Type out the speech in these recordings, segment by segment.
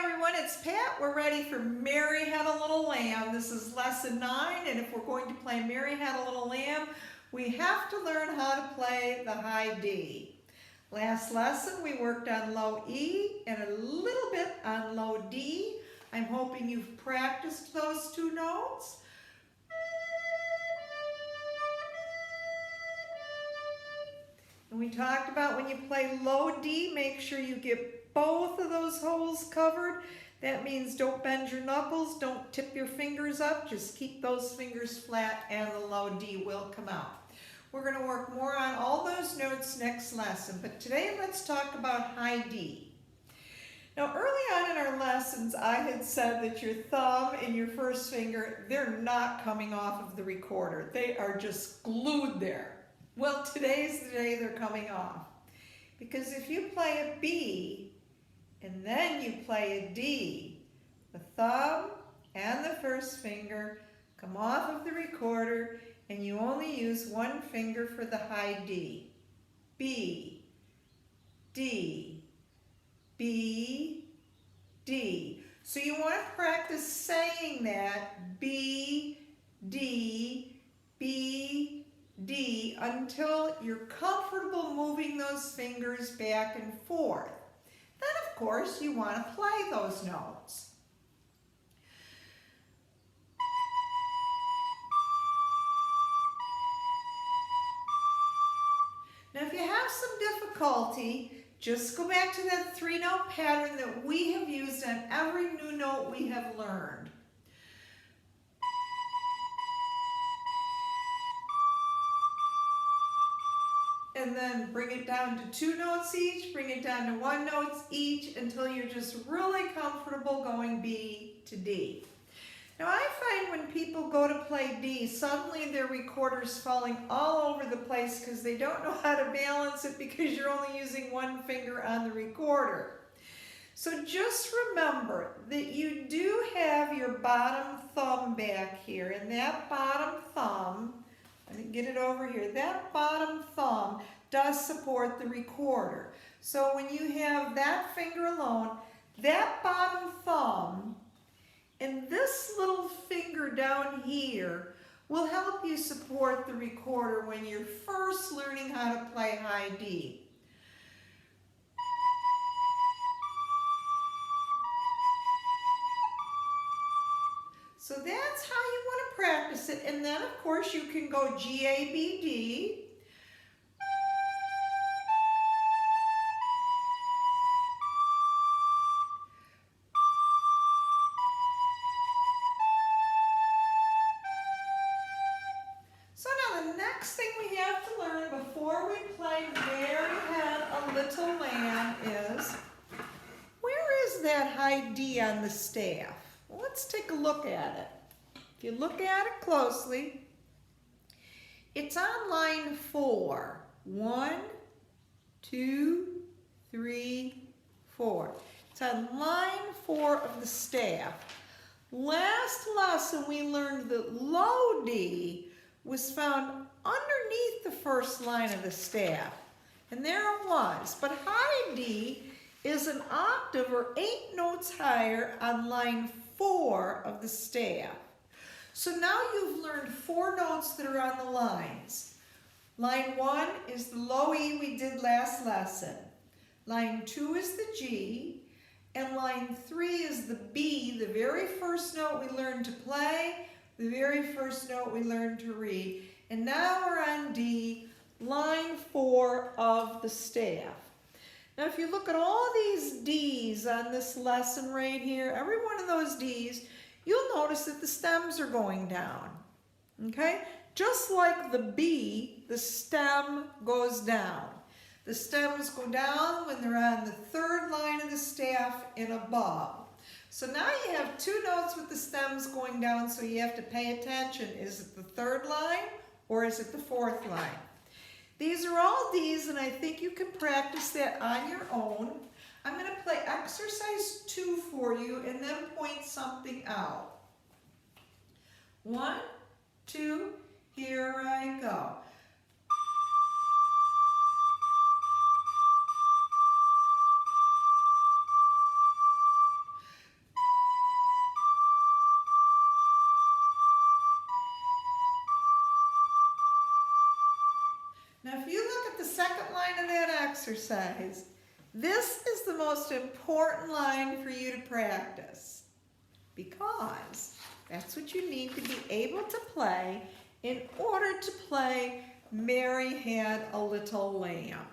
everyone, it's Pat. We're ready for Mary Had a Little Lamb. This is lesson 9, and if we're going to play Mary Had a Little Lamb, we have to learn how to play the high D. Last lesson we worked on low E and a little bit on low D. I'm hoping you've practiced those two notes. And we talked about when you play low D, make sure you get both of those holes covered. That means don't bend your knuckles, don't tip your fingers up, just keep those fingers flat and the low D will come out. We're going to work more on all those notes next lesson, but today let's talk about high D. Now early on in our lessons I had said that your thumb and your first finger, they're not coming off of the recorder. They are just glued there. Well, today's the day they're coming off. Because if you play a B and then you play a D, the thumb and the first finger come off of the recorder and you only use one finger for the high D. B, D, B, D. So you want to practice saying that B, D, B, D until you're comfortable moving those fingers back and forth. Then, of course, you want to play those notes. Now, if you have some difficulty, just go back to that 3-note pattern that we have used on every new note we have learned. And then bring it down to 2 notes each, bring it down to 1 note each until you're just really comfortable going B to D. Now I find when people go to play D, suddenly their recorder's falling all over the place because they don't know how to balance it because you're only using one finger on the recorder. So just remember that you do have your bottom thumb back here, and that bottom thumb, let me get it over here. That bottom thumb does support the recorder. So when you have that finger alone, that bottom thumb and this little finger down here will help you support the recorder when you're first learning how to play high D. So that's how you want to practice it. And then, of course, you can go G, A, B, D. So now the next thing we have to learn before we play Mary Had a Little Lamb is, where is that high D on the staff? Well, let's take a look at it. If you look at it closely, it's on line 4. 1, 2, 3, 4. It's on line 4 of the staff. Last lesson we learned that low D was found underneath the first line of the staff. And there it was. But high D is an octave or 8 notes higher on line 4 of the staff. So now you've learned 4 notes that are on the lines. Line 1 is the low E we did last lesson. Line 2 is the G. And line 3 is the B, the very first note we learned to play, the very first note we learned to read. And now we're on D, line 4 of the staff. Now if you look at all these D's on this lesson right here, every one of those D's, you'll notice that the stems are going down, okay? Just like the B, the stem goes down. The stems go down when they're on the 3rd line of the staff and above. So now you have 2 notes with the stems going down, so you have to pay attention. Is it the 3rd line or is it the 4th line? These are all D's, and I think you can practice that on your own. I'm going to play exercise 2 for you and then point something out. 1, 2, here I go. second line of that exercise. This is the most important line for you to practice because that's what you need to be able to play in order to play Mary Had a Little Lamb.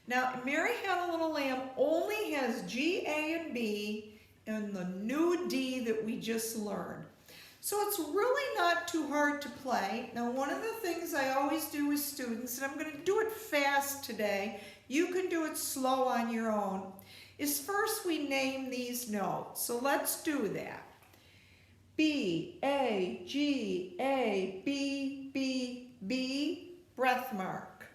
Now, Mary Had a Little Lamb only has G, A, and B and the new D that we just learned. So it's really not too hard to play. Now, one of the things I always do with students, and I'm going to do it fast today, you can do it slow on your own, is first we name these notes. So let's do that. B, A, G, A, B, B, B, breath mark.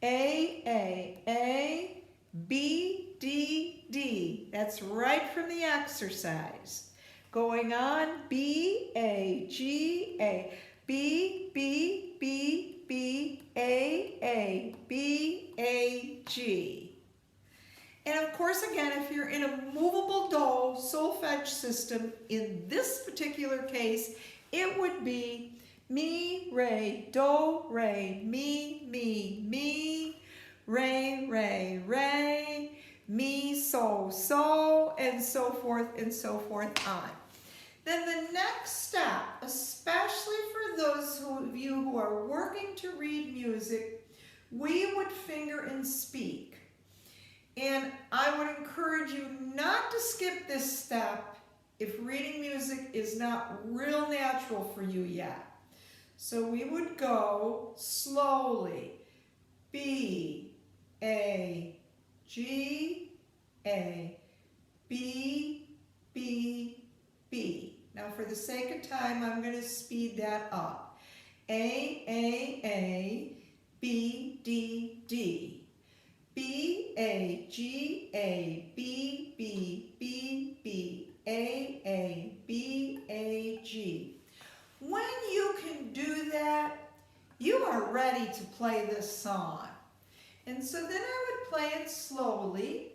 A, B, D, D. That's right from the exercise. Going on, B, A, G, A, B, B, B, B, A, B, A, G. And of course, again, if you're in a movable do solfege system, in this particular case, it would be mi, re, do, re, mi, re, mi, so, and so forth on. Then the next step, especially for those of you who are working to read music, we would finger and speak. And I would encourage you not to skip this step if reading music is not real natural for you yet. So we would go slowly. B, A, G, A, B, B, B. Now for the sake of time, I'm going to speed that up. A, B, D, D. B, A, G, A, B, B, B, B, A, B, A, G. When you can do that, you are ready to play this song. And so then I would play it slowly.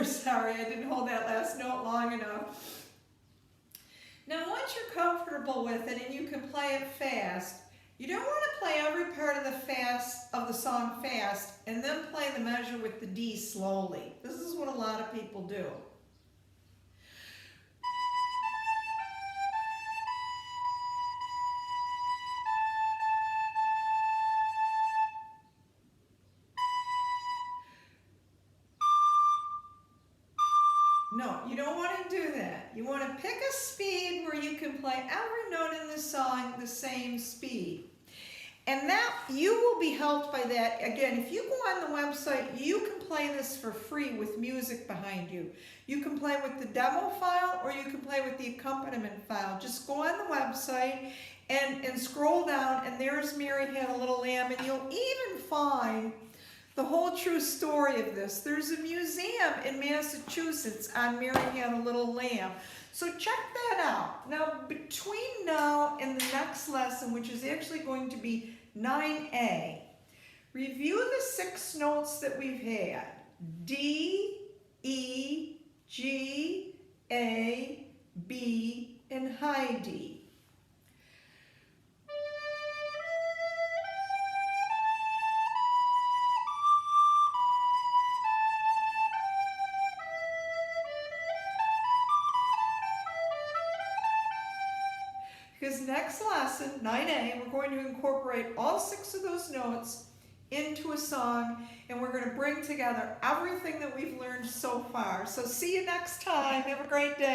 Sorry, I didn't hold that last note long enough. Now, once you're comfortable with it and you can play it fast, you don't want to play every part of the song fast and then play the measure with the D slowly. This is what a lot of people do. No, you don't want to do that. You want to pick a speed where you can play every note in the song the same speed. And that, you will be helped by that. Again, if you go on the website, you can play this for free with music behind you. You can play with the demo file or you can play with the accompaniment file. Just go on the website and scroll down, and there's Mary Had a Little Lamb, and you'll even find the whole true story of this. There's a museum in Massachusetts on Mary Had a Little Lamb. So check that out. Now, between now and the next lesson, which is actually going to be 9A, review the 6 notes that we've had. D, E, G, A, B, and high D. Because next lesson, 9A, we're going to incorporate all 6 of those notes into a song, and we're going to bring together everything that we've learned so far. So see you next time. Have a great day.